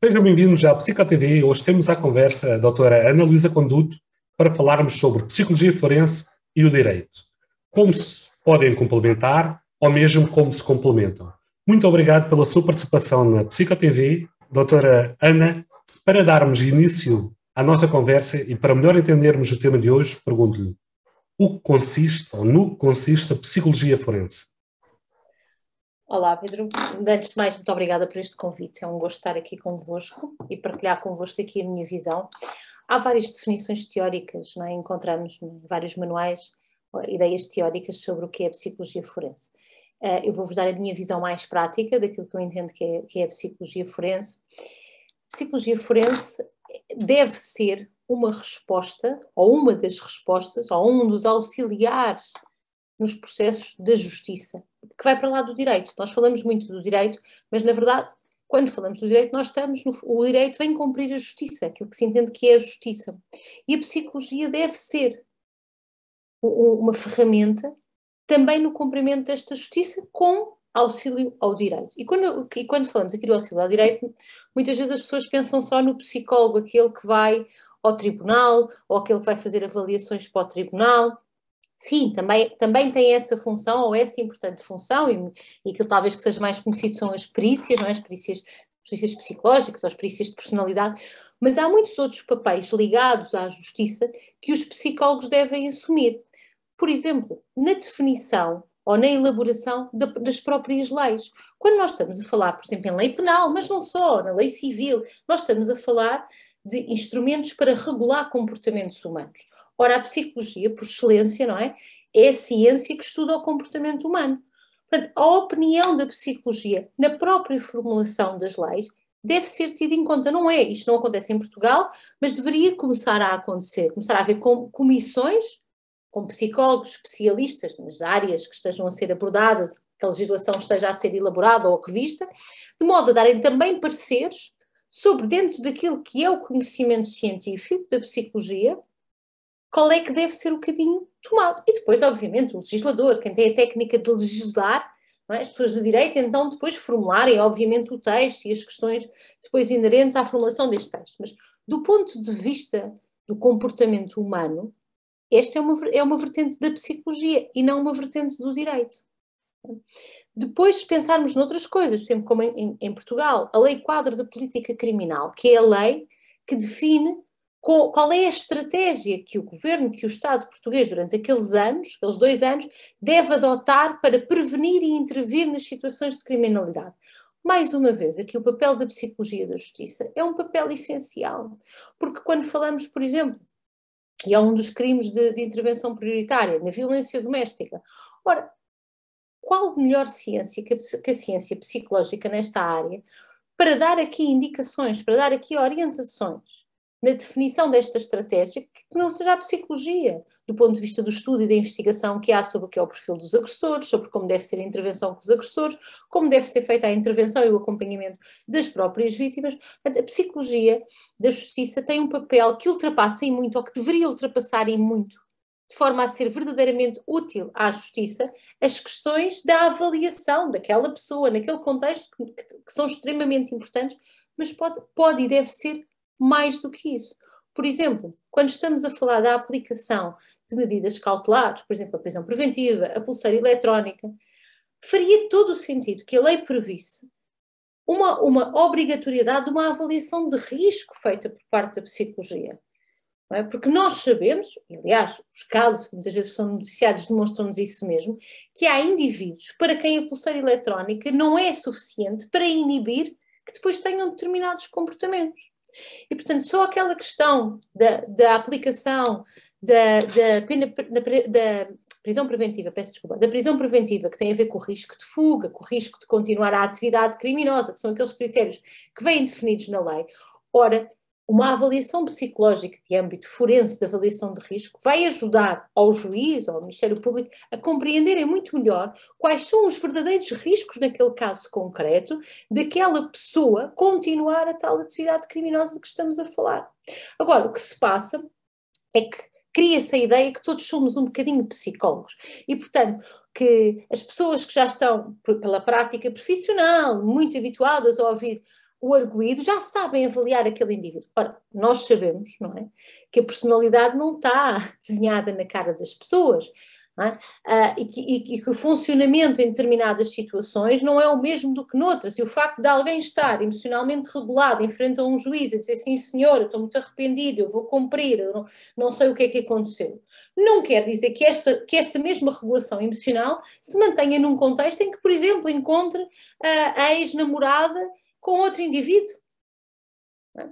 Sejam bem-vindos à PsicoTV. Hoje temos à conversa a doutora Ana Luísa Conduto para falarmos sobre psicologia forense e o direito. Como se podem complementar ou mesmo como se complementam. Muito obrigado pela sua participação na PsicoTV, doutora Ana. Para darmos início à nossa conversa e para melhor entendermos o tema de hoje, pergunto-lhe o que consiste ou no que consiste a psicologia forense? Olá, Pedro. Antes de mais, muito obrigada por este convite. É um gosto estar aqui convosco e partilhar convosco aqui a minha visão. Há várias definições teóricas, não é? Encontramos em vários manuais ideias teóricas sobre o que é a psicologia forense. Eu vou-vos dar a minha visão mais prática daquilo que eu entendo que é a psicologia forense. Psicologia forense deve ser uma resposta, ou uma das respostas, ou um dos auxiliares nos processos da justiça, que vai para lá do direito. Nós falamos muito do direito, mas na verdade, quando falamos do direito, nós estamos o direito vem cumprir a justiça, aquilo que se entende que é a justiça. E a psicologia deve ser uma ferramenta também no cumprimento desta justiça com auxílio ao direito. E quando falamos aqui do auxílio ao direito, muitas vezes as pessoas pensam só no psicólogo, aquele que vai ao tribunal, ou aquele que vai fazer avaliações para o tribunal. Sim, também tem essa função, ou essa importante função, e aquilo talvez que seja mais conhecido são as perícias, não é? As perícias psicológicas, ou as perícias de personalidade, mas há muitos outros papéis ligados à justiça que os psicólogos devem assumir. Por exemplo, na definição ou na elaboração das próprias leis. Quando nós estamos a falar, por exemplo, em lei penal, mas não só, na lei civil, nós estamos a falar de instrumentos para regular comportamentos humanos. Ora, a psicologia, por excelência, não é? É a ciência que estuda o comportamento humano. Portanto, a opinião da psicologia na própria formulação das leis deve ser tida em conta. Não é, isto não acontece em Portugal, mas deveria começar a acontecer, começar a haver comissões com psicólogos especialistas nas áreas que estejam a ser abordadas, que a legislação esteja a ser elaborada ou revista, de modo a darem também pareceres sobre, dentro daquilo que é o conhecimento científico da psicologia, qual é que deve ser o caminho tomado. E depois, obviamente, o legislador, quem tem a técnica de legislar, não é? As pessoas de direito, então, depois formularem, obviamente, o texto e as questões depois inerentes à formulação deste texto. Mas, do ponto de vista do comportamento humano, esta é uma vertente da psicologia e não uma vertente do direito. Depois, se pensarmos noutras coisas, por exemplo, como em Portugal, a Lei Quadro da Política Criminal, que é a lei que define qual é a estratégia que o governo, que o Estado português, durante aqueles 2 anos, deve adotar para prevenir e intervir nas situações de criminalidade. Mais uma vez, aqui o papel da psicologia da justiça é um papel essencial, porque quando falamos, por exemplo, e é um dos crimes de intervenção prioritária, na violência doméstica. Ora, qual melhor ciência que a ciência psicológica nesta área para dar aqui indicações, para dar aqui orientações na definição desta estratégia que não seja a psicologia, do ponto de vista do estudo e da investigação que há sobre o que é o perfil dos agressores, sobre como deve ser a intervenção com os agressores, como deve ser feita a intervenção e o acompanhamento das próprias vítimas. A psicologia da justiça tem um papel que ultrapassa em muito, ou que deveria ultrapassar em muito, de forma a ser verdadeiramente útil à justiça, as questões da avaliação daquela pessoa, naquele contexto, que são extremamente importantes, mas pode e deve ser mais do que isso. Por exemplo, quando estamos a falar da aplicação de medidas cautelares, por exemplo, a prisão preventiva, a pulseira eletrónica, faria todo o sentido que a lei previsse uma obrigatoriedade de uma avaliação de risco feita por parte da psicologia. Não é? Porque nós sabemos, e aliás, os casos que muitas vezes são noticiados demonstram-nos isso mesmo, que há indivíduos para quem a pulseira eletrónica não é suficiente para inibir que depois tenham determinados comportamentos. E, portanto, só aquela questão da aplicação da prisão preventiva, peço desculpa, da prisão preventiva que tem a ver com o risco de fuga, com o risco de continuar a atividade criminosa, que são aqueles critérios que vêm definidos na lei. Ora, uma avaliação psicológica de âmbito forense de avaliação de risco vai ajudar ao juiz ou ao Ministério Público a compreenderem muito melhor quais são os verdadeiros riscos naquele caso concreto daquela pessoa continuar a tal atividade criminosa de que estamos a falar. Agora, o que se passa é que cria-se a ideia que todos somos um bocadinho psicólogos e, portanto, que as pessoas que já estão pela prática profissional, muito habituadas a ouvir o arguido, já sabem avaliar aquele indivíduo. Ora, nós sabemos, não é, que a personalidade não está desenhada na cara das pessoas, não é? E que o funcionamento em determinadas situações não é o mesmo do que noutras. E o facto de alguém estar emocionalmente regulado em frente a um juiz e dizer sim, senhora, estou muito arrependido, eu vou cumprir, eu não sei o que é que aconteceu, não quer dizer que esta mesma regulação emocional se mantenha num contexto em que, por exemplo, encontre a ex-namorada com outro indivíduo. Não é?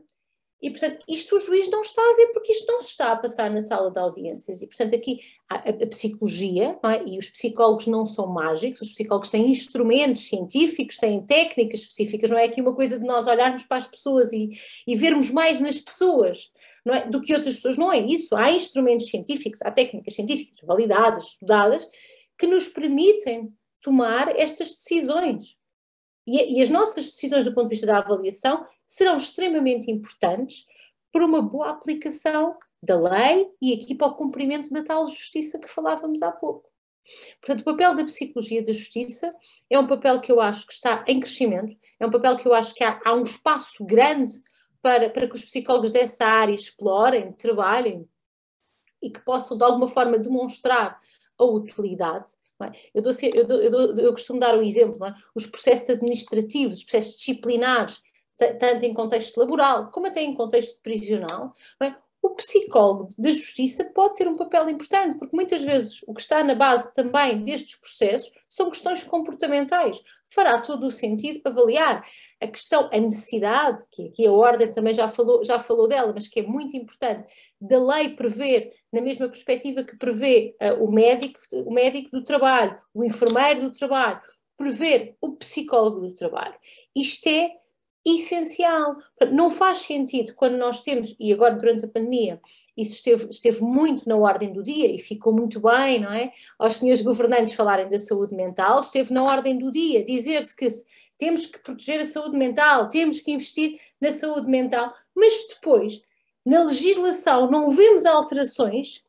E, portanto, isto o juiz não está a ver porque isto não se está a passar na sala de audiências. E, portanto, aqui a psicologia, não é? E os psicólogos não são mágicos, os psicólogos têm instrumentos científicos, têm técnicas específicas, não é aqui uma coisa de nós olharmos para as pessoas e vermos mais nas pessoas, não é? Do que outras pessoas. Não é isso. Há instrumentos científicos, há técnicas científicas validadas, estudadas, que nos permitem tomar estas decisões. E as nossas decisões do ponto de vista da avaliação serão extremamente importantes para uma boa aplicação da lei e aqui para o cumprimento da tal justiça que falávamos há pouco. Portanto, o papel da psicologia da justiça é um papel que eu acho que está em crescimento, é um papel que eu acho que há um espaço grande para que os psicólogos dessa área explorem, trabalhem e que possam de alguma forma demonstrar a utilidade. É? Eu costumo dar o exemplo, é? Os processos administrativos, os processos disciplinares, tanto em contexto laboral como até em contexto prisional, é? O psicólogo da justiça pode ter um papel importante, porque muitas vezes o que está na base também destes processos são questões comportamentais. Fará todo o sentido avaliar a questão, a necessidade, que aqui a Ordem também já falou dela, mas que é muito importante, da lei prever, na mesma perspectiva que prevê o médico do trabalho, o enfermeiro do trabalho, prever o psicólogo do trabalho. Isto é essencial. Não faz sentido quando nós temos, e agora durante a pandemia, isso esteve muito na ordem do dia e ficou muito bem, não é? Aos senhores governantes falarem da saúde mental, esteve na ordem do dia, dizer-se que temos que proteger a saúde mental, temos que investir na saúde mental, mas depois, na legislação, não vemos alterações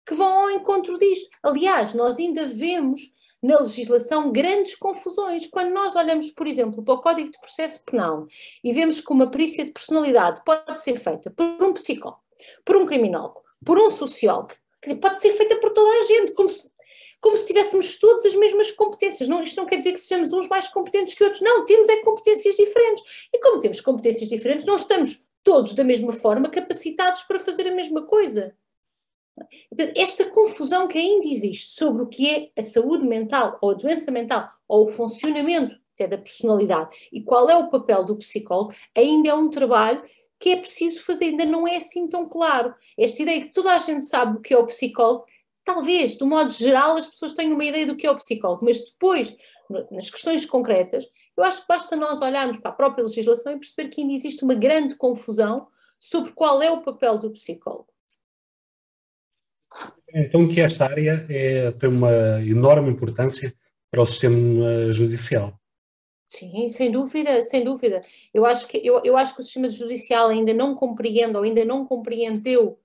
que vão ao encontro disto. Aliás, nós ainda vemos na legislação grandes confusões. Quando nós olhamos, por exemplo, para o Código de Processo Penal e vemos que uma perícia de personalidade pode ser feita por um psicólogo, por um criminólogo, por um sociólogo, quer dizer, pode ser feita por toda a gente, como se tivéssemos todas as mesmas competências. Não, isto não quer dizer que sejamos uns mais competentes que outros. Não, temos competências diferentes. E como temos competências diferentes, não estamos todos da mesma forma capacitados para fazer a mesma coisa. Esta confusão que ainda existe sobre o que é a saúde mental ou a doença mental ou o funcionamento até da personalidade e qual é o papel do psicólogo, ainda é um trabalho que é preciso fazer, ainda não é assim tão claro. Esta ideia que toda a gente sabe o que é o psicólogo, talvez, de um modo geral, as pessoas tenham uma ideia do que é o psicólogo, mas depois, nas questões concretas, eu acho que basta nós olharmos para a própria legislação e perceber que ainda existe uma grande confusão sobre qual é o papel do psicólogo. Então, que esta área tem uma enorme importância para o sistema judicial. Sim, sem dúvida, sem dúvida. Eu acho que o sistema judicial ainda não compreende ou ainda não compreendeu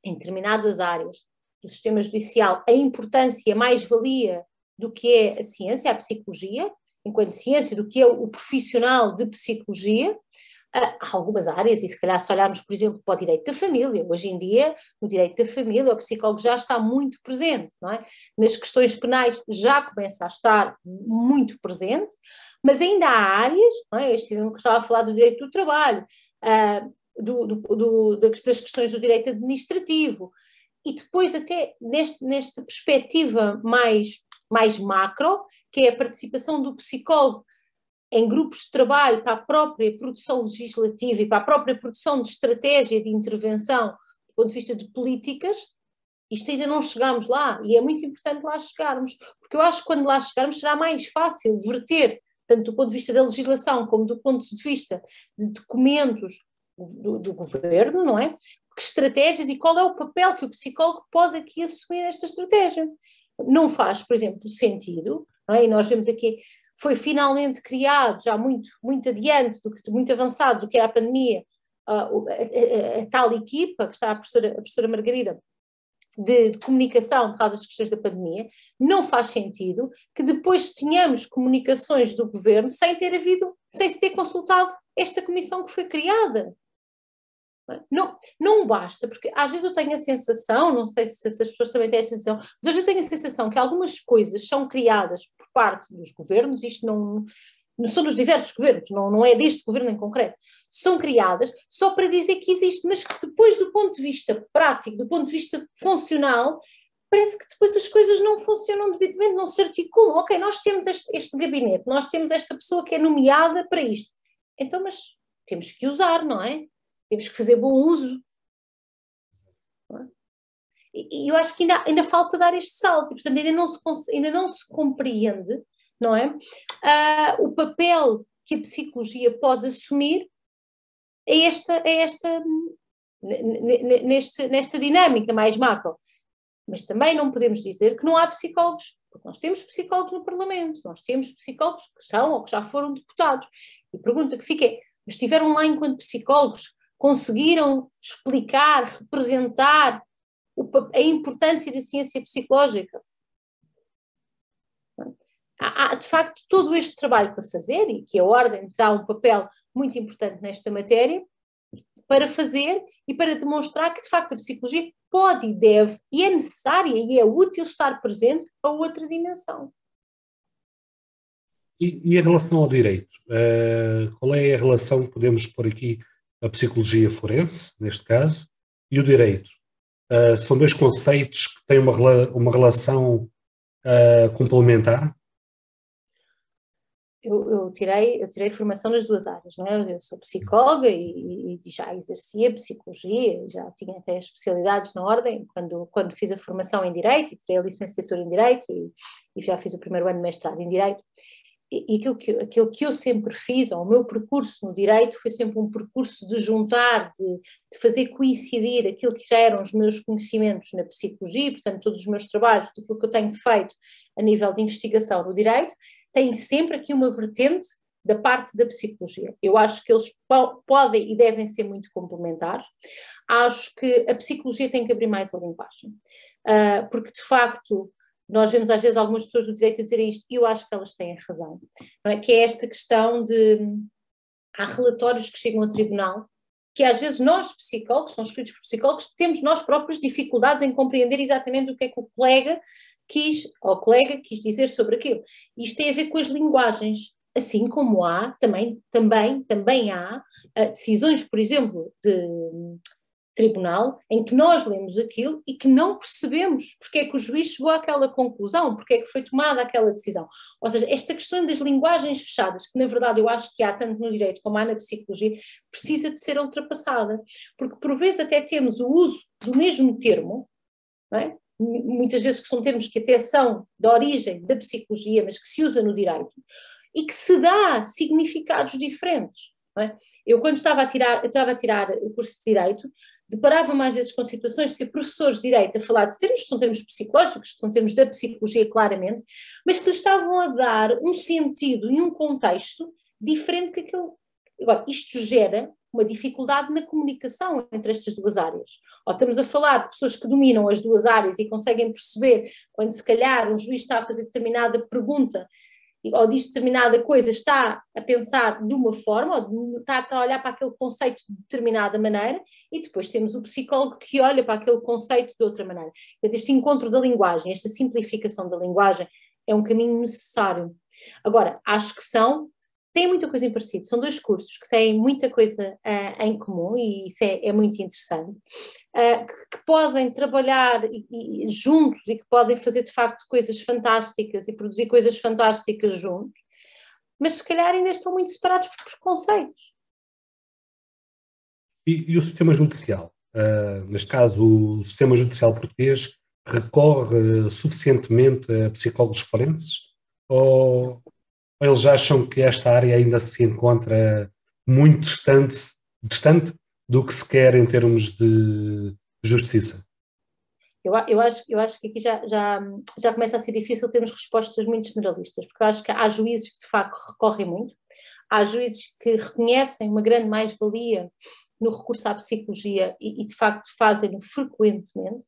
em determinadas áreas do sistema judicial a importância, a mais-valia do que é a ciência, a psicologia, enquanto ciência, do que é o profissional de psicologia. Há algumas áreas, e se calhar se olharmos, por exemplo, para o direito da família, hoje em dia, no direito da família, o psicólogo já está muito presente, não é? Nas questões penais já começa a estar muito presente, mas ainda há áreas, não é? Este exemplo que estava a falar do direito do trabalho, das questões do direito administrativo, e depois até nesta perspectiva mais macro, que é a participação do psicólogo em grupos de trabalho para a própria produção legislativa e para a própria produção de estratégia de intervenção do ponto de vista de políticas, isto ainda não chegámos lá e é muito importante lá chegarmos, porque eu acho que quando lá chegarmos será mais fácil verter, tanto do ponto de vista da legislação como do ponto de vista de documentos do governo, não é? Que estratégias e qual é o papel que o psicólogo pode aqui assumir nesta estratégia. Não faz, por exemplo, sentido, não é? E nós vemos aqui foi finalmente criado, já muito adiante, muito avançado do que era a pandemia, a tal equipa, que está a professora Margarida, de comunicação por causa das questões da pandemia. Não faz sentido que depois tenhamos comunicações do governo sem ter havido sem se ter consultado esta comissão que foi criada. Não, não basta, porque às vezes eu tenho a sensação, não sei se as pessoas também têm esta sensação, mas às vezes eu tenho a sensação que algumas coisas são criadas por parte dos governos, isto não são dos diversos governos, não é deste governo em concreto, são criadas só para dizer que existe, mas que depois do ponto de vista prático, do ponto de vista funcional, parece que depois as coisas não funcionam devidamente, não se articulam. Ok, nós temos este gabinete, nós temos esta pessoa que é nomeada para isto. Então, mas temos que usar, não é? Temos que fazer bom uso. É? E eu acho que ainda falta dar este salto. E, portanto, ainda não se compreende, não é? O papel que a psicologia pode assumir nesta dinâmica mais macro. Mas também não podemos dizer que não há psicólogos, porque nós temos psicólogos no Parlamento, nós temos psicólogos que são ou que já foram deputados. E a pergunta que fica é, mas estiveram lá enquanto psicólogos, conseguiram explicar, representar a importância da ciência psicológica? Há, de facto, todo este trabalho para fazer, e que a Ordem terá um papel muito importante nesta matéria, para fazer e para demonstrar que, de facto, a psicologia pode e deve, e é necessária e é útil estar presente a outra dimensão. E em relação ao direito, qual é a relação que podemos pôr aqui a psicologia forense, neste caso, e o direito? São dois conceitos que têm uma relação complementar? Eu tirei formação nas duas áreas, não é? Eu sou psicóloga e já exercia psicologia, já tinha até especialidades na Ordem, quando fiz a formação em Direito, e tirei a licenciatura em Direito e já fiz o primeiro ano de mestrado em Direito. E aquilo que eu sempre fiz, ou o meu percurso no Direito, foi sempre um percurso de juntar, de fazer coincidir aquilo que já eram os meus conhecimentos na psicologia, portanto, todos os meus trabalhos, aquilo que eu tenho feito a nível de investigação no Direito, tem sempre aqui uma vertente da parte da psicologia. Eu acho que eles podem e devem ser muito complementares. Acho que a psicologia tem que abrir mais a linguagem, porque de facto nós vemos às vezes algumas pessoas do direito a dizerem isto, e eu acho que elas têm razão, não é? Que é esta questão de há relatórios que chegam ao tribunal que às vezes nós, psicólogos, são escritos por psicólogos, temos nós próprios dificuldades em compreender exatamente o que é que o colega quis dizer sobre aquilo. Isto tem a ver com as linguagens, assim como há, também há decisões, por exemplo, de tribunal, em que nós lemos aquilo e que não percebemos porque é que o juiz chegou àquela conclusão, porque é que foi tomada aquela decisão. Ou seja, esta questão das linguagens fechadas, que na verdade eu acho que há tanto no direito como há na psicologia, precisa de ser ultrapassada, porque por vezes até temos o uso do mesmo termo, não é? Muitas vezes que são termos que até são da origem da psicologia, mas que se usa no direito, e que se dá significados diferentes. Não é? Eu quando estava a tirar o curso de Direito, deparava mais vezes com situações de ser professores de Direito a falar de termos que são termos psicológicos, que são termos da psicologia claramente, mas que lhes estavam a dar um sentido e um contexto diferente que aquele. Agora, isto gera uma dificuldade na comunicação entre estas duas áreas. Ou estamos a falar de pessoas que dominam as duas áreas e conseguem perceber quando se calhar um juiz está a fazer determinada pergunta ou diz determinada coisa, está a pensar de uma forma, ou está a olhar para aquele conceito de determinada maneira, e depois temos o psicólogo que olha para aquele conceito de outra maneira. Este encontro da linguagem, esta simplificação da linguagem é um caminho necessário. Agora, acho que têm muita coisa em parecido, são dois cursos que têm muita coisa em comum, e isso é muito interessante, que podem trabalhar juntos e que podem fazer de facto coisas fantásticas e produzir coisas fantásticas juntos, mas se calhar ainda estão muito separados por preconceitos. E o sistema judicial? Neste caso, o sistema judicial português recorre suficientemente a psicólogos forenses? Ou eles acham que esta área ainda se encontra muito distante do que se quer em termos de justiça? Eu acho que aqui já começa a ser difícil termos respostas muito generalistas, porque eu acho que há juízes que de facto recorrem muito, há juízes que reconhecem uma grande mais-valia no recurso à psicologia e de facto fazem-no frequentemente,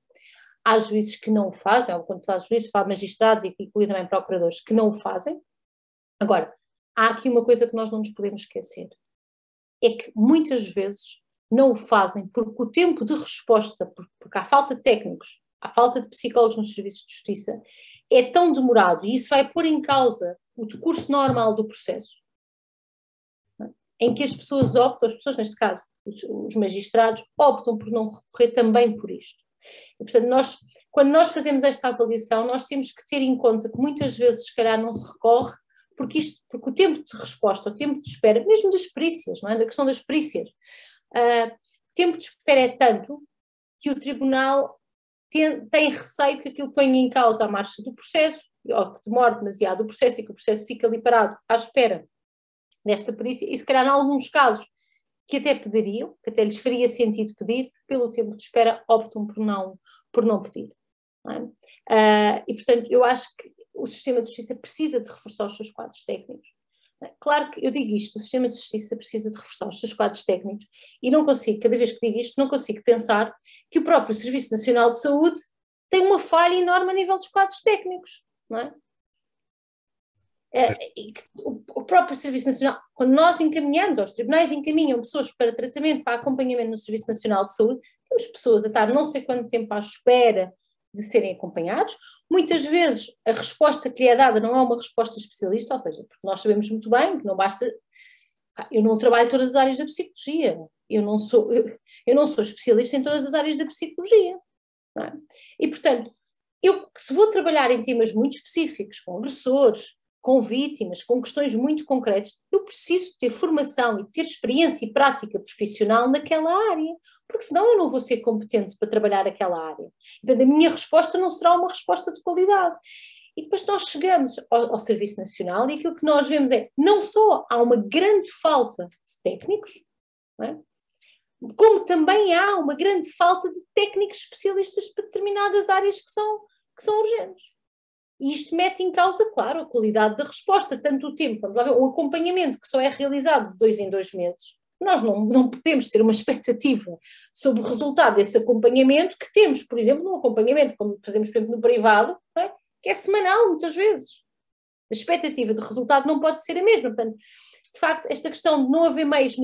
há juízes que não o fazem, ou quando falo de juízes, falo de magistrados e inclui também procuradores que não o fazem. Agora, há aqui uma coisa que nós não nos podemos esquecer. É que muitas vezes não o fazem porque o tempo de resposta, porque há falta de técnicos, há falta de psicólogos nos serviços de justiça, é tão demorado, e isso vai pôr em causa o decurso normal do processo, em que as pessoas optam, as pessoas neste caso, os magistrados, optam por não recorrer também por isto. E, portanto, quando nós fazemos esta avaliação, nós temos que ter em conta que muitas vezes, se calhar, não se recorre, porque o tempo de resposta, o tempo de espera, mesmo das perícias, não é? Da questão das perícias, o tempo de espera é tanto que o tribunal tem receio que aquilo ponha em causa a marcha do processo, ou que demore demasiado o processo e que o processo fique ali parado à espera desta perícia, e se calhar, em alguns casos, que até pediriam, que até lhes faria sentido pedir, pelo tempo de espera, optam por não pedir. Não é? E, portanto, eu acho que o sistema de justiça precisa de reforçar os seus quadros técnicos. Claro que eu digo isto, o sistema de justiça precisa de reforçar os seus quadros técnicos e não consigo, cada vez que digo isto, não consigo pensar que o próprio Serviço Nacional de Saúde tem uma falha enorme a nível dos quadros técnicos, não é? O próprio Serviço Nacional, quando nós encaminhamos, os tribunais encaminham pessoas para tratamento, para acompanhamento no Serviço Nacional de Saúde, temos pessoas a estar não sei quanto tempo à espera de serem acompanhados. Muitas vezes a resposta que lhe é dada não é uma resposta especialista, ou seja, porque nós sabemos muito bem que não basta. Eu não trabalho em todas as áreas da psicologia, eu não sou especialista em todas as áreas da psicologia. Não é? E, portanto, se vou trabalhar em temas muito específicos, com agressores, com vítimas, com questões muito concretas, eu preciso ter formação e ter experiência e prática profissional naquela área, porque senão eu não vou ser competente para trabalhar aquela área. E, a minha resposta não será uma resposta de qualidade. E depois nós chegamos ao Serviço Nacional e aquilo que nós vemos é, não só há uma grande falta de técnicos, não é? Como também há uma grande falta de técnicos especialistas para determinadas áreas que são urgentes. E isto mete em causa, claro, a qualidade da resposta, tanto o tempo, vamos lá ver, um acompanhamento que só é realizado de 2 em 2 meses. Nós não podemos ter uma expectativa sobre o resultado desse acompanhamento que temos, por exemplo, num acompanhamento, como fazemos, por exemplo, no privado, não é? Que é semanal, muitas vezes. A expectativa de resultado não pode ser a mesma. Portanto, de facto, esta questão de não haver meios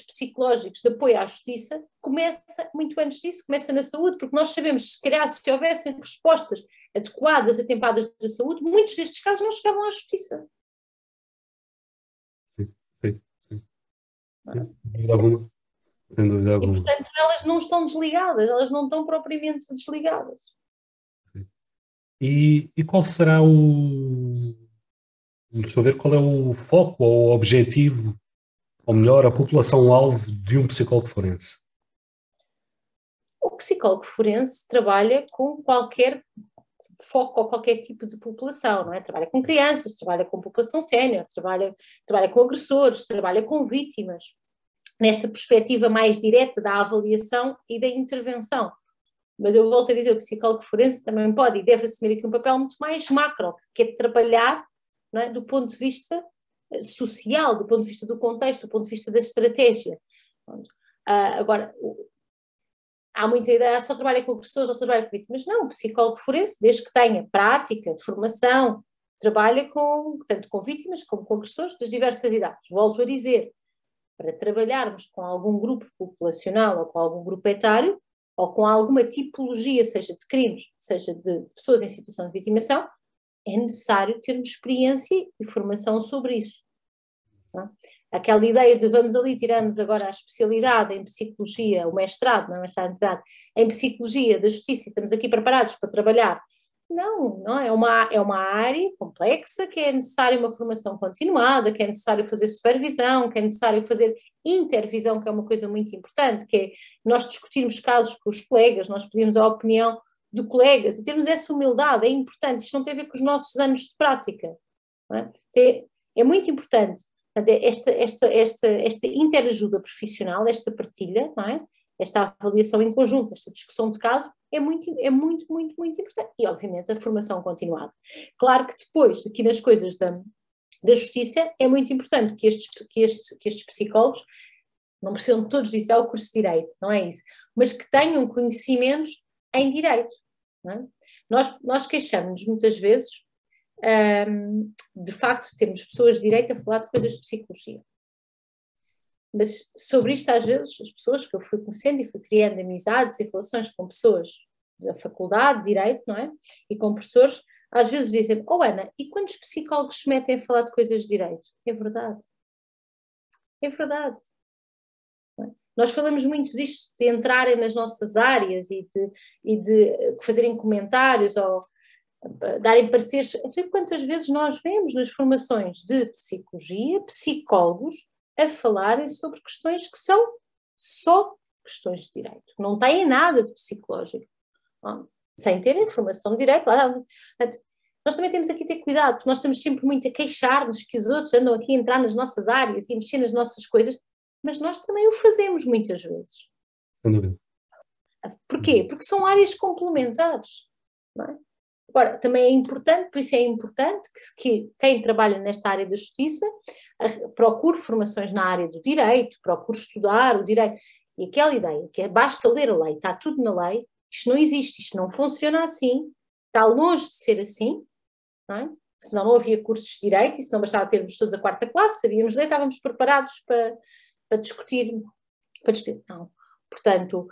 psicológicos de apoio à justiça começa muito antes disso, começa na saúde, porque nós sabemos, se calhar, se houvessem respostas adequadas, atempadas da saúde, muitos destes casos não chegavam à justiça. Sim. Sem dúvida alguma. Sem dúvida alguma. E, portanto, elas não estão desligadas, elas não estão propriamente desligadas. E qual será deixa eu ver qual é o foco ou o objetivo, ou melhor, a população-alvo de um psicólogo forense? O psicólogo forense trabalha com qualquer foco ou qualquer tipo de população, não é? Trabalha com crianças, trabalha com população sénior, trabalha com agressores, trabalha com vítimas, nesta perspectiva mais direta da avaliação e da intervenção. Mas eu volto a dizer, o psicólogo forense também pode e deve assumir aqui um papel muito mais macro, que é trabalhar, não é, do ponto de vista social, do ponto de vista do contexto, do ponto de vista da estratégia. Agora, há muita ideia, só trabalha com agressores ou só trabalha com vítimas. Não, o psicólogo forense, desde que tenha prática, formação, trabalha tanto com vítimas como com agressores das diversas idades. Volto a dizer, para trabalharmos com algum grupo populacional ou com algum grupo etário, ou com alguma tipologia, seja de crimes, seja de pessoas em situação de vitimação, é necessário termos experiência e formação sobre isso. Não? Aquela ideia de vamos ali, tiramos agora a especialidade em psicologia, o mestrado, não é mestrado de idade, em psicologia da justiça e estamos aqui preparados para trabalhar. Não, é uma área complexa que é necessária uma formação continuada, que é necessário fazer supervisão, que é necessário fazer intervisão, que é uma coisa muito importante, que é nós discutirmos casos com os colegas, nós pedimos a opinião de colegas e termos essa humildade, é importante, isto não tem a ver com os nossos anos de prática. Não é? É muito importante esta interajuda profissional, esta partilha, não é? Esta avaliação em conjunto, esta discussão de caso, é muito, muito importante. E, obviamente, a formação continuada. Claro que depois, aqui nas coisas da justiça, é muito importante que estes psicólogos, não precisam de todos disso, é o curso de Direito, não é isso, mas que tenham conhecimentos em Direito. Não é? Nós queixamos-nos muitas vezes de facto, temos pessoas de direito a falar de coisas de psicologia. Mas sobre isto, às vezes, as pessoas que eu fui conhecendo e fui criando amizades e relações com pessoas da faculdade de direito, não é? E com professores, às vezes dizem, Ana, e quantos psicólogos se metem a falar de coisas de direito? É verdade. É verdade. Nós falamos muito disto, de entrarem nas nossas áreas e de fazerem comentários ou darem pareceres. Quantas vezes nós vemos nas formações de psicologia psicólogos a falarem sobre questões que são só questões de direito, não têm nada de psicológico, sem terem formação de direito. Nós também temos aqui que ter cuidado, porque nós estamos sempre muito a queixar-nos que os outros andam aqui a entrar nas nossas áreas e a mexer nas nossas coisas, mas nós também o fazemos muitas vezes. Sem dúvida. Porquê? Porque são áreas complementares, não é? Agora, também é importante, por isso é importante que quem trabalha nesta área da justiça procure formações na área do direito, procure estudar o direito. E aquela ideia que basta ler a lei, está tudo na lei, isto não existe, isto não funciona assim, está longe de ser assim, não é? Senão não havia cursos de direito e senão bastava termos todos a quarta classe, sabíamos ler, estávamos preparados para discutir. Não. Portanto,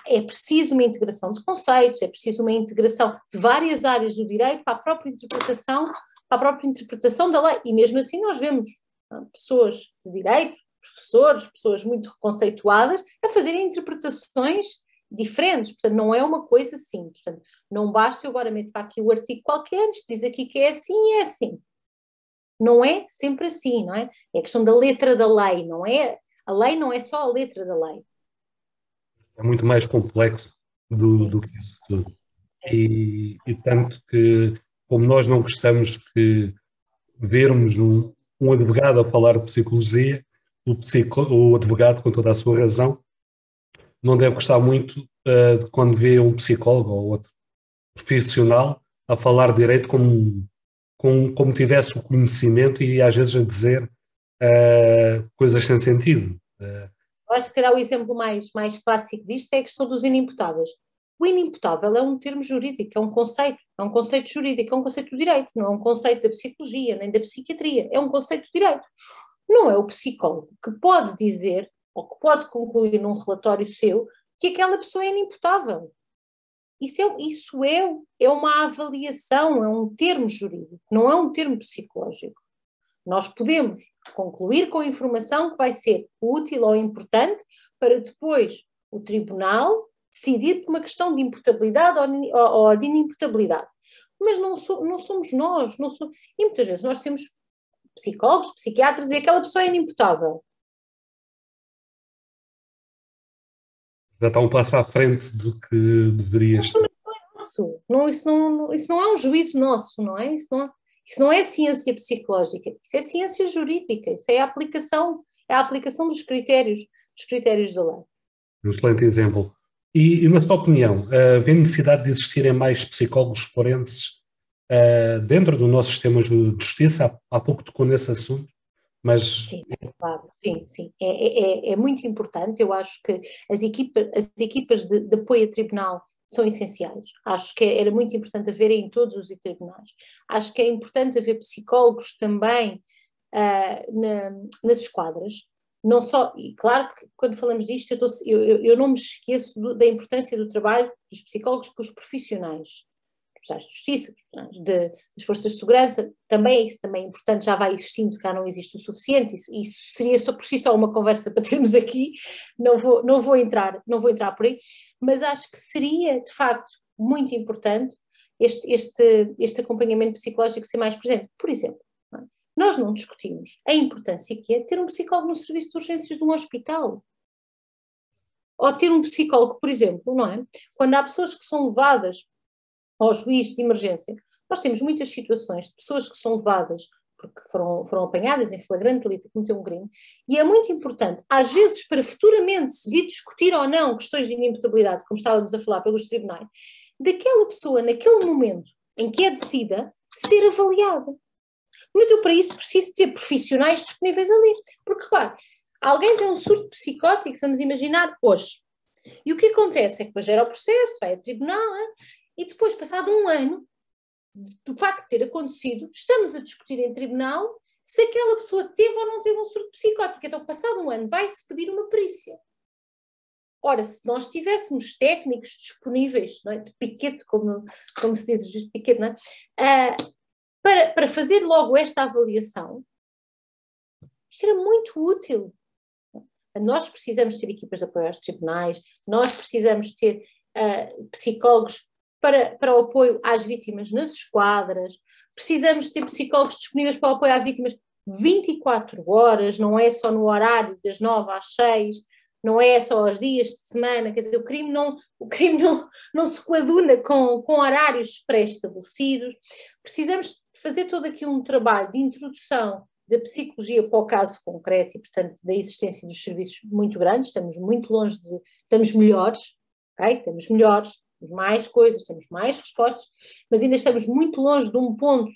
é preciso uma integração de conceitos, é preciso uma integração de várias áreas do direito para a própria interpretação da lei. E mesmo assim nós vemos pessoas de direito, professores, pessoas muito conceituadas, a fazerem interpretações diferentes. Portanto, não é uma coisa simples. Portanto, não basta eu agora meter para aqui o artigo qualquer, isto diz aqui que é assim e é assim. Não é sempre assim, não é? É a questão da letra da lei, não é? A lei não é só a letra da lei. É muito mais complexo do que isso tudo. E tanto que, como nós não gostamos que vermos um advogado a falar de psicologia, o advogado, com toda a sua razão, não deve gostar muito de quando vê um psicólogo ou outro profissional a falar de direito como tivesse o conhecimento e às vezes a dizer coisas sem sentido. Eu acho que, se calhar, o exemplo mais clássico disto é a questão dos inimputáveis. O inimputável é um termo jurídico, é um conceito jurídico, é um conceito do direito, não é um conceito da psicologia nem da psiquiatria, é um conceito do direito. Não é o psicólogo que pode dizer, ou que pode concluir num relatório seu, que aquela pessoa é inimputável. Isso é uma avaliação, é um termo jurídico, não é um termo psicológico. Nós podemos concluir com informação que vai ser útil ou importante para depois o tribunal decidir por uma questão de imputabilidade ou de inimputabilidade. Mas não somos nós. E muitas vezes nós temos psicólogos, psiquiatras e aquela pessoa é inimputável. Já está um passo à frente do que deveria estar. Isso não é um juízo nosso, não é? Isso não é ciência psicológica, isso é ciência jurídica, isso é a aplicação dos critérios da lei. Um excelente exemplo. E na sua opinião, vê necessidade de existirem mais psicólogos forenses dentro do nosso sistema de justiça? Há pouco tocou nesse assunto, mas... Sim, claro, sim. É muito importante. Eu acho que as equipas de apoio a tribunal são essenciais. Acho que era muito importante haver em todos os tribunais. Acho que é importante haver psicólogos também nas esquadras. Não só, e claro que quando falamos disto, eu não me esqueço da importância do trabalho dos psicólogos com os profissionais de justiça, das forças de segurança, também é importante, já vai existindo, cá não existe o suficiente, isso seria só por si só uma conversa para termos aqui, não vou entrar por aí, mas acho que seria, de facto, muito importante este acompanhamento psicológico ser mais presente. Por exemplo, nós não discutimos a importância que é ter um psicólogo no serviço de urgências de um hospital. Ou ter um psicólogo, por exemplo, não é? Quando há pessoas que são levadas ao juiz de emergência, nós temos muitas situações de pessoas que são levadas porque foram apanhadas em flagrante delito a cometer um crime, e é muito importante, às vezes, para futuramente se vir discutir ou não questões de inimputabilidade, como estávamos a falar pelos tribunais, daquela pessoa, naquele momento em que é detida, ser avaliada. Mas eu, para isso, preciso ter profissionais disponíveis ali. Porque, claro, alguém tem um surto psicótico, vamos imaginar, hoje. E o que acontece é que depois gera o processo, vai a tribunal, e depois, passado um ano, do facto de ter acontecido, estamos a discutir em tribunal se aquela pessoa teve ou não teve um surto psicótico. Então, passado um ano, vai-se pedir uma perícia. Ora, se nós tivéssemos técnicos disponíveis, não é, de piquete, como se diz, de piquete, não é? Para fazer logo esta avaliação, isto era muito útil. Nós precisamos ter equipas de apoio aos tribunais, nós precisamos ter psicólogos para o apoio às vítimas nas esquadras, precisamos ter psicólogos disponíveis para o apoio às vítimas 24 horas, não é só no horário das 9 às 6, não é só aos dias de semana, quer dizer, o crime não se coaduna com horários pré-estabelecidos. Precisamos fazer todo aqui um trabalho de introdução da psicologia para o caso concreto e, portanto, da existência dos serviços muito grandes, estamos muito longe estamos melhores, okay? Estamos melhores, temos mais coisas, temos mais respostas, mas ainda estamos muito longe de um ponto,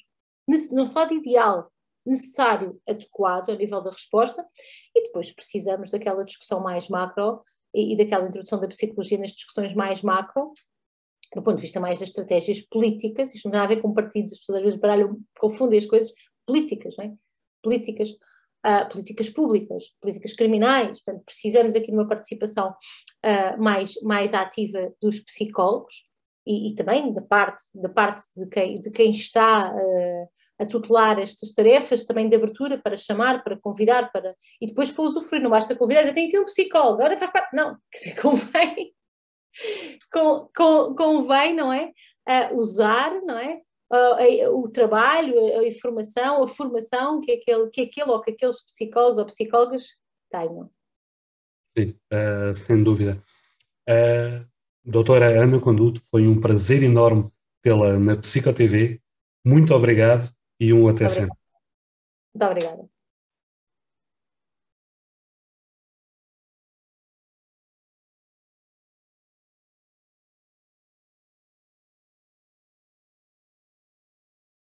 não falo de ideal, necessário, adequado ao nível da resposta, e depois precisamos daquela discussão mais macro e daquela introdução da psicologia nas discussões mais macro, do ponto de vista mais das estratégias políticas. Isto não tem nada a ver com partidos, as pessoas às vezes confundem as coisas, políticas, não é? Políticas públicas, políticas criminais. Portanto, precisamos aqui de uma participação mais ativa dos psicólogos e também da parte de quem está a tutelar estas tarefas, também de abertura para chamar, para convidar, e depois para usufruir. Não basta convidar, já tem aqui um psicólogo, agora faz parte. Não, quer dizer, convém, não é? Usar, não é? O trabalho, a informação, a formação que aquele ou que aqueles psicólogos ou psicólogas tenham. Sim, sem dúvida. Doutora Ana Conduto, foi um prazer enorme tê-la na Psico TV. Muito obrigado e até sempre. Muito obrigada.